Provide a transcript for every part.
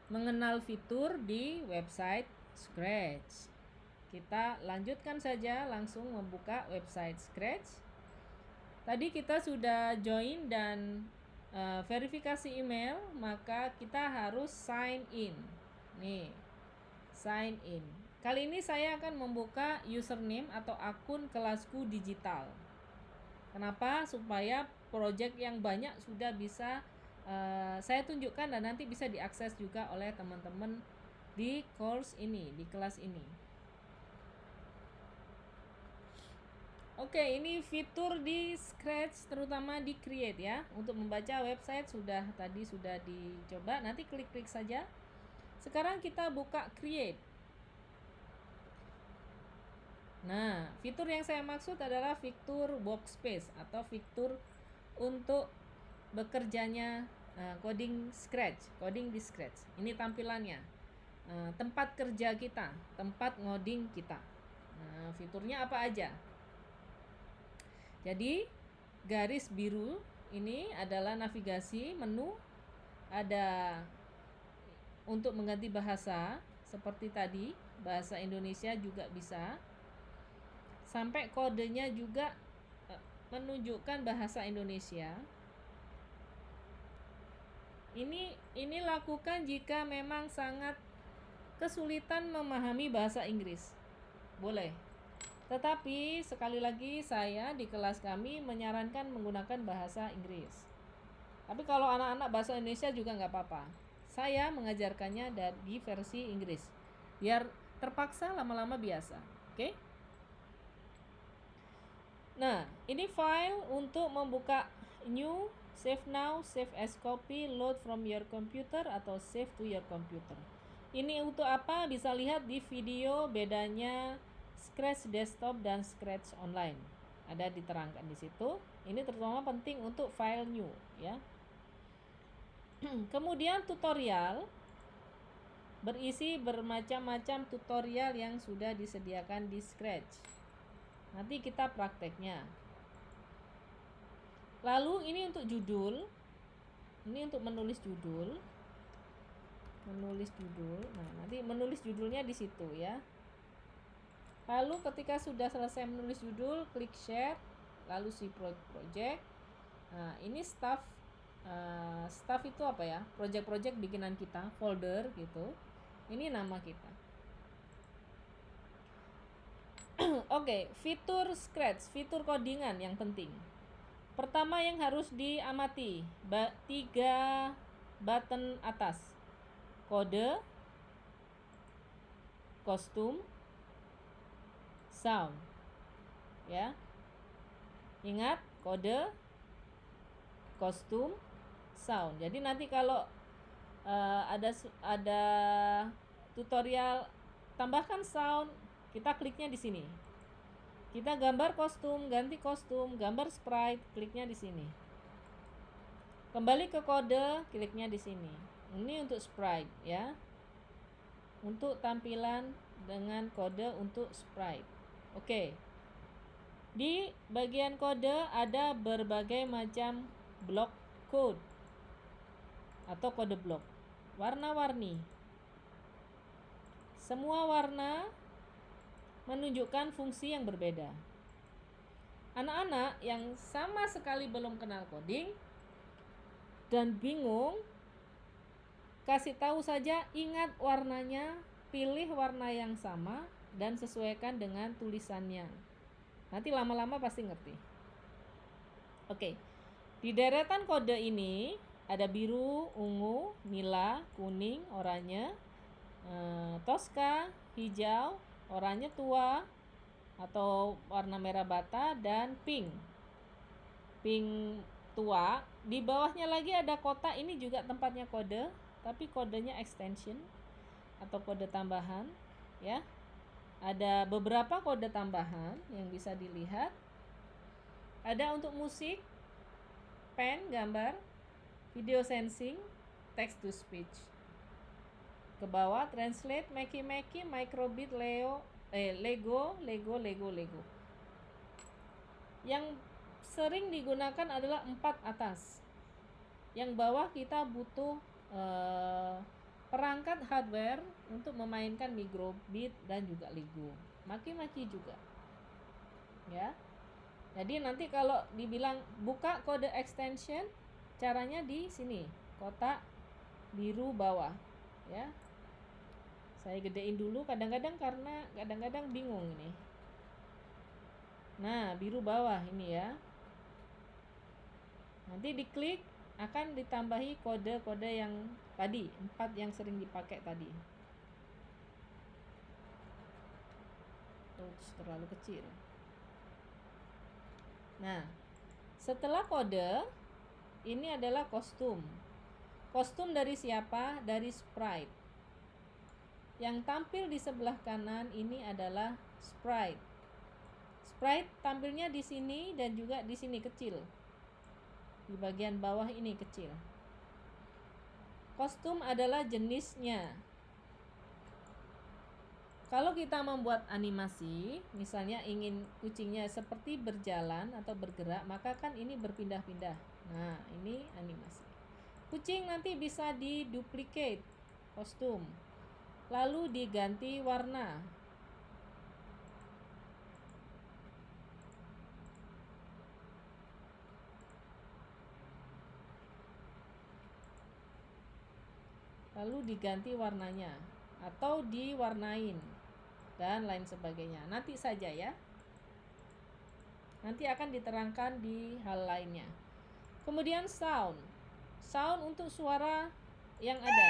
mengenal fitur di website Scratch. Kita lanjutkan saja, langsung membuka website Scratch. Tadi kita sudah join dan verifikasi email, maka kita harus sign in. Nih, sign in. Kali ini saya akan membuka username atau akun kelasku digital. Kenapa? Supaya project yang banyak sudah bisa saya tunjukkan dan nanti bisa diakses juga oleh teman-teman di course ini, di kelas ini. Oke, ini fitur di Scratch, terutama di Create ya. Untuk membaca website tadi sudah dicoba, nanti klik-klik saja. Sekarang kita buka Create. Nah, fitur yang saya maksud adalah fitur workspace atau fitur untuk bekerjanya coding Scratch, coding di Scratch. Ini tampilannya. Tempat kerja kita, tempat ngoding kita. Nah, fiturnya apa aja? Jadi garis biru ini adalah navigasi menu, ada untuk mengganti bahasa seperti tadi, bahasa Indonesia juga bisa, sampai kodenya juga menunjukkan bahasa Indonesia. Ini lakukan jika memang sangat kesulitan memahami bahasa Inggris, boleh. Tetapi sekali lagi saya di kelas kami menyarankan menggunakan bahasa Inggris. Tapi kalau anak-anak bahasa Indonesia juga nggak apa-apa. Saya mengajarkannya di versi Inggris, biar terpaksa lama-lama biasa. Oke? Nah, ini file untuk membuka new, save now, save as copy, load from your computer atau save to your computer. Ini untuk apa? Bisa lihat di video bedanya Scratch desktop dan Scratch online. Ada diterangkan di situ. Ini terutama penting untuk file new ya. Kemudian tutorial berisi bermacam-macam tutorial yang sudah disediakan di Scratch. Nanti kita prakteknya. Lalu ini untuk judul. Ini untuk menulis judul. Nah, nanti menulis judulnya di situ ya. Lalu ketika sudah selesai menulis judul, klik share, lalu si project. Nah, ini staff itu apa ya? Project-project bikinan kita, folder gitu. Ini nama kita. Oke, fitur Scratch, fitur codingan yang penting. Pertama yang harus diamati, 3 button atas. Kode, kostum, sound. Ya. Ingat, kode, kostum, sound. Jadi nanti kalau ada tutorial tambahkan sound, kita kliknya di sini. Kita gambar kostum, ganti kostum, gambar sprite, kliknya di sini. Kembali ke kode, kliknya di sini. Ini untuk sprite ya. Untuk tampilan dengan kode untuk sprite. Oke. Di bagian kode ada berbagai macam blok code atau kode blok. Warna-warni. Semua warna menunjukkan fungsi yang berbeda. Anak-anak yang sama sekali belum kenal coding dan bingung, kasih tahu saja, ingat warnanya, pilih warna yang sama dan sesuaikan dengan tulisannya. Nanti lama-lama pasti ngerti. Oke. Di deretan kode ini ada biru, ungu, nila, kuning, oranye, toska, hijau, oranye tua atau warna merah bata, dan pink. Pink tua. Di bawahnya lagi ada kotak, ini juga tempatnya kode, tapi kodenya extension atau kode tambahan ya. Ada beberapa kode tambahan yang bisa dilihat. Ada untuk musik, pen, gambar, video sensing, text to speech. Ke bawah translate, Makey, microbit, Lego. Yang sering digunakan adalah 4 atas. Yang bawah kita butuh perangkat hardware untuk memainkan microbit dan juga Lego. Maki-maki juga. Ya. Jadi nanti kalau dibilang buka kode extension, caranya di sini, kotak biru bawah, ya. Saya gedein dulu kadang-kadang karena kadang-kadang bingung nih. Nah, biru bawah ini ya. Nanti diklik akan ditambahi kode-kode yang tadi, 4 yang sering dipakai tadi. Terlalu kecil. Nah, setelah kode, ini adalah kostum. Kostum dari siapa? Dari sprite. Yang tampil di sebelah kanan ini adalah sprite. Sprite tampilnya di sini dan juga di sini kecil. Di bagian bawah ini kecil. Kostum adalah jenisnya. Kalau kita membuat animasi, misalnya ingin kucingnya seperti berjalan atau bergerak, maka kan ini berpindah-pindah. Nah, ini animasi. Kucing nanti bisa diduplicate kostum, lalu diganti warna. Lalu diganti warnanya atau diwarnain dan lain sebagainya. Nanti saja ya. Nanti akan diterangkan di hal lainnya. Kemudian sound. Sound untuk suara yang ada.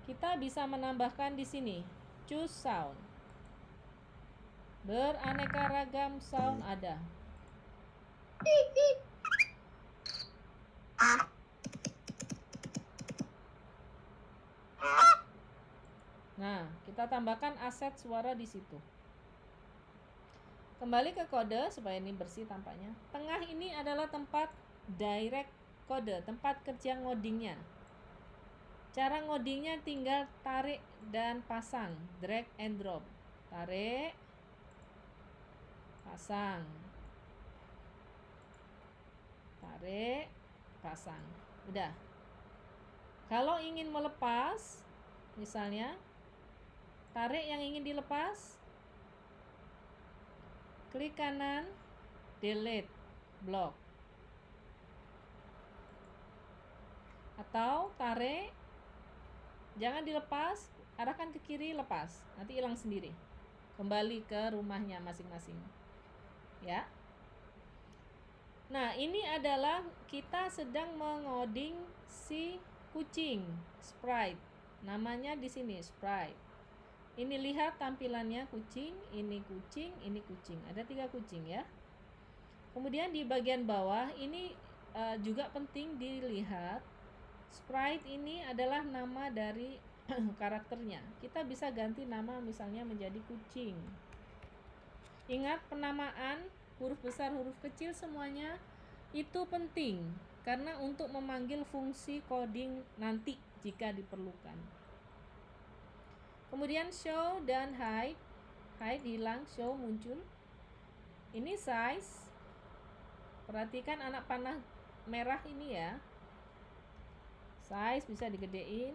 Kita bisa menambahkan di sini choose sound. Beraneka ragam sound ada. Nah, kita tambahkan aset suara di situ. Kembali ke kode supaya ini bersih tampaknya. Tengah ini adalah tempat direct kode, tempat kerja ngodingnya. Cara ngodingnya tinggal tarik dan pasang, drag and drop. Tarik, pasang. Tarik, pasang. Udah. Kalau ingin melepas, misalnya tarik yang ingin dilepas, klik kanan, delete block. Atau tarik, jangan dilepas, arahkan ke kiri, lepas. Nanti hilang sendiri. Kembali ke rumahnya masing-masing. Ya. Nah, ini adalah kita sedang mengoding si kucing, sprite. Namanya di sini sprite. Ini lihat tampilannya kucing, ini kucing, ini kucing. Ada 3 kucing ya. Kemudian di bagian bawah ini juga penting dilihat. Sprite ini adalah nama dari karakternya. Kita bisa ganti nama misalnya menjadi kucing. Ingat penamaan huruf besar, huruf kecil semuanya itu penting karena untuk memanggil fungsi coding nanti jika diperlukan. Kemudian show dan hide. Hide hilang, show muncul. Ini size. Perhatikan anak panah merah ini ya. Size bisa digedein.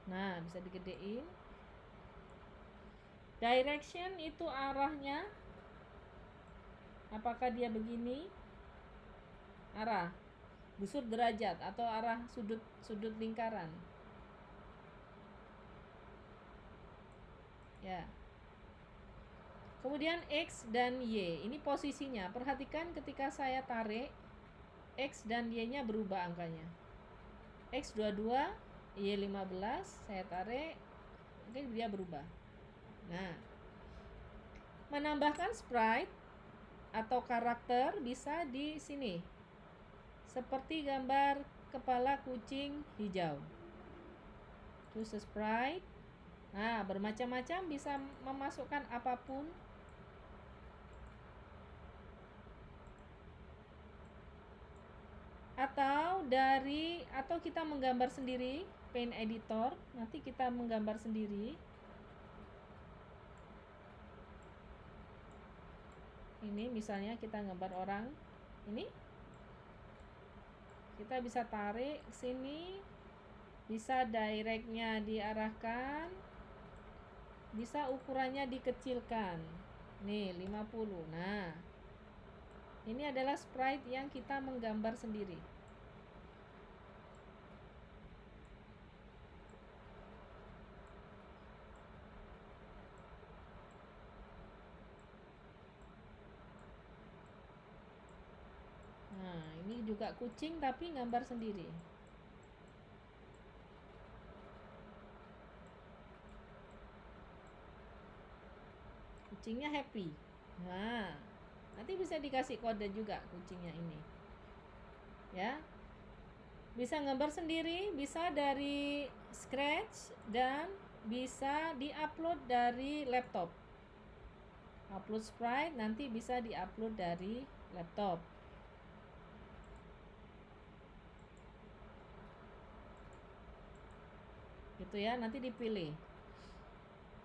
Nah, bisa digedein. Direction itu arahnya. Apakah dia begini? Arah busur derajat atau arah sudut lingkaran. Ya. Kemudian X dan Y, ini posisinya. Perhatikan ketika saya tarik, X dan Y-nya berubah angkanya. X 22, Y 15, saya tarik, mungkin dia berubah. Nah, menambahkan sprite atau karakter bisa di sini. Seperti gambar kepala kucing hijau. Choose sprite. Nah, bermacam-macam, bisa memasukkan apapun. Atau kita menggambar sendiri, Paint Editor, nanti kita menggambar sendiri. Ini misalnya kita gambar orang ini. Kita bisa tarik sini, Bisa directnya diarahkan, bisa ukurannya dikecilkan. Nih 50. Nah, ini adalah sprite yang kita menggambar sendiri. Nah, ini juga kucing tapi gambar sendiri. Kucingnya happy. Nah, nanti bisa dikasih kode juga kucingnya ini. Ya. Bisa gambar sendiri, bisa dari Scratch, dan bisa diupload dari laptop. Upload sprite nanti bisa diupload dari laptop. Gitu ya, nanti dipilih.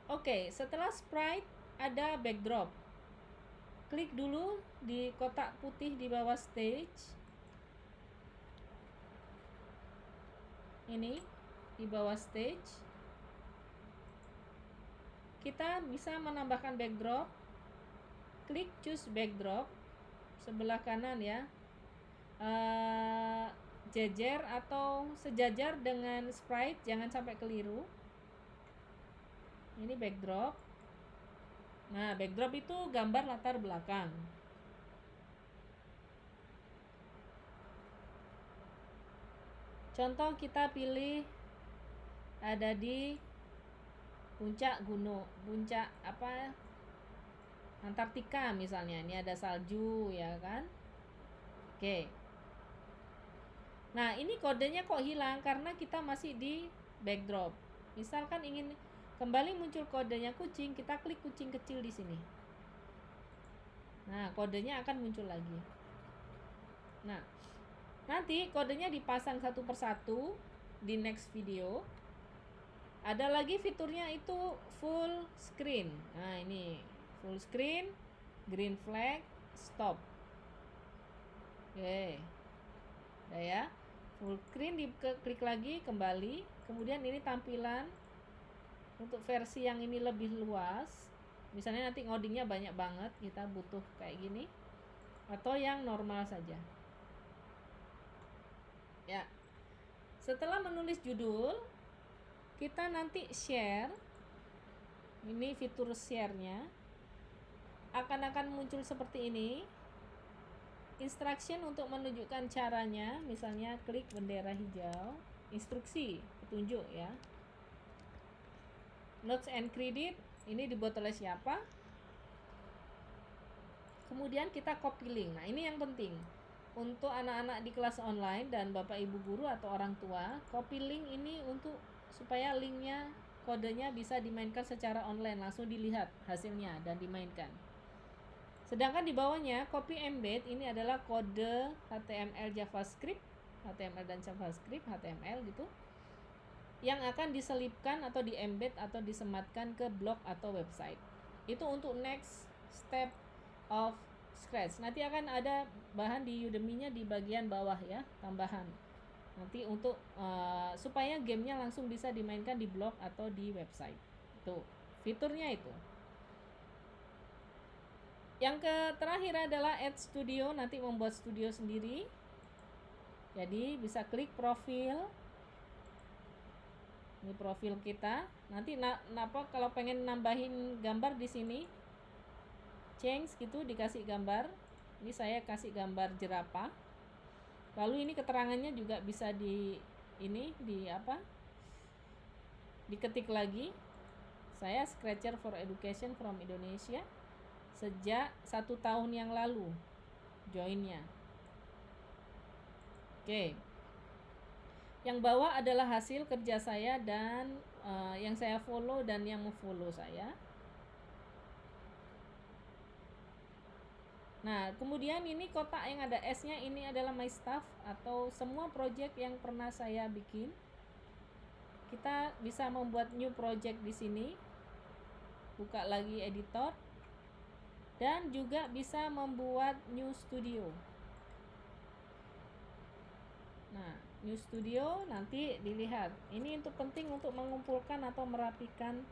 Oke, setelah sprite ada backdrop. Klik dulu di kotak putih di bawah stage. Ini di bawah stage. Kita bisa menambahkan backdrop. Klik choose backdrop sebelah kanan ya. Jejer atau sejajar dengan sprite, jangan sampai keliru. Ini backdrop. Nah, backdrop itu gambar latar belakang. Contoh kita pilih ada di puncak gunung, puncak apa, Antartika misalnya. Ini ada salju ya kan. Oke. Nah, ini kodenya kok hilang karena kita masih di backdrop. Misalkan ingin kembali muncul kodenya kucing, kita klik kucing kecil di sini. Nah, kodenya akan muncul lagi. Nah, nanti kodenya dipasang satu persatu di next video. Ada lagi fiturnya itu full screen. Nah, ini full screen, green flag, stop. Oke. Udah ya. Full screen, diklik lagi kembali. Kemudian ini tampilan untuk versi yang ini lebih luas. Misalnya nanti ngodingnya banyak banget, kita butuh kayak gini. Atau yang normal saja. Ya. Setelah menulis judul, kita nanti share. Ini fitur share-nya. Akan muncul seperti ini. Instruction untuk menunjukkan caranya, misalnya klik bendera hijau, instruksi, petunjuk ya. Notes and credit, ini dibuat oleh siapa. Kemudian kita copy link. Nah, ini yang penting. Untuk anak-anak di kelas online dan Bapak Ibu guru atau orang tua, copy link ini untuk supaya linknya, kodenya bisa dimainkan secara online, langsung dilihat hasilnya dan dimainkan. Sedangkan di bawahnya copy embed ini adalah kode HTML JavaScript, HTML dan JavaScript, HTML gitu, yang akan diselipkan atau di-embed atau disematkan ke blog atau website. Itu untuk next step of Scratch. Nanti akan ada bahan di Udemy-nya di bagian bawah ya, tambahan. Nanti untuk supaya gamenya langsung bisa dimainkan di blog atau di website. Itu fiturnya itu. Yang terakhir adalah add studio, nanti membuat studio sendiri. Jadi bisa klik profil. Ini profil kita. Nanti kalau pengen nambahin gambar di sini, change gitu, dikasih gambar. Ini saya kasih gambar jerapah. Lalu ini keterangannya juga bisa diketik lagi. Saya Scratcher for Education from Indonesia. Sejak 1 tahun yang lalu joinnya. Oke. Yang bawah adalah hasil kerja saya dan yang saya follow dan yang memfollow saya. Nah, kemudian ini kotak yang ada S-nya, ini adalah my stuff atau semua project yang pernah saya bikin. Kita bisa membuat new project di sini. Buka lagi editor. Dan juga bisa membuat new studio. Nah, New Studio, nanti dilihat. Ini untuk penting untuk mengumpulkan atau merapikan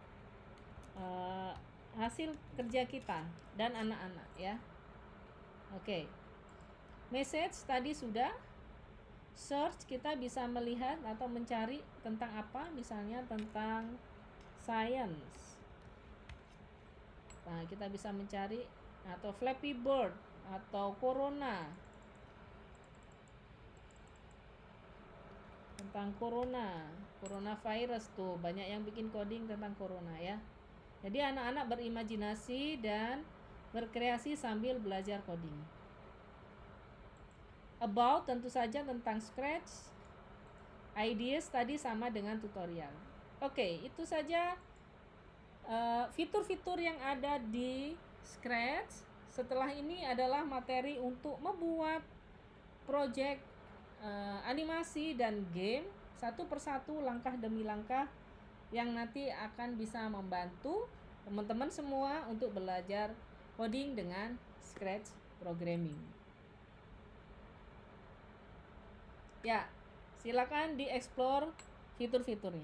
hasil kerja kita dan anak-anak ya. Oke. Message tadi sudah. Search kita bisa melihat atau mencari tentang apa, misalnya tentang science. Nah, kita bisa mencari atau Flappy Bird atau corona. Tentang coronavirus tuh banyak yang bikin coding tentang corona ya. Jadi anak-anak berimajinasi dan berkreasi sambil belajar coding. About tentu saja tentang Scratch. Ideas tadi sama dengan tutorial. Oke, itu saja fitur-fitur yang ada di Scratch. Setelah ini adalah materi untuk membuat project animasi dan game satu persatu, langkah demi langkah, yang nanti akan bisa membantu teman-teman semua untuk belajar coding dengan Scratch programming. Ya, silakan dieksplor fitur-fiturnya.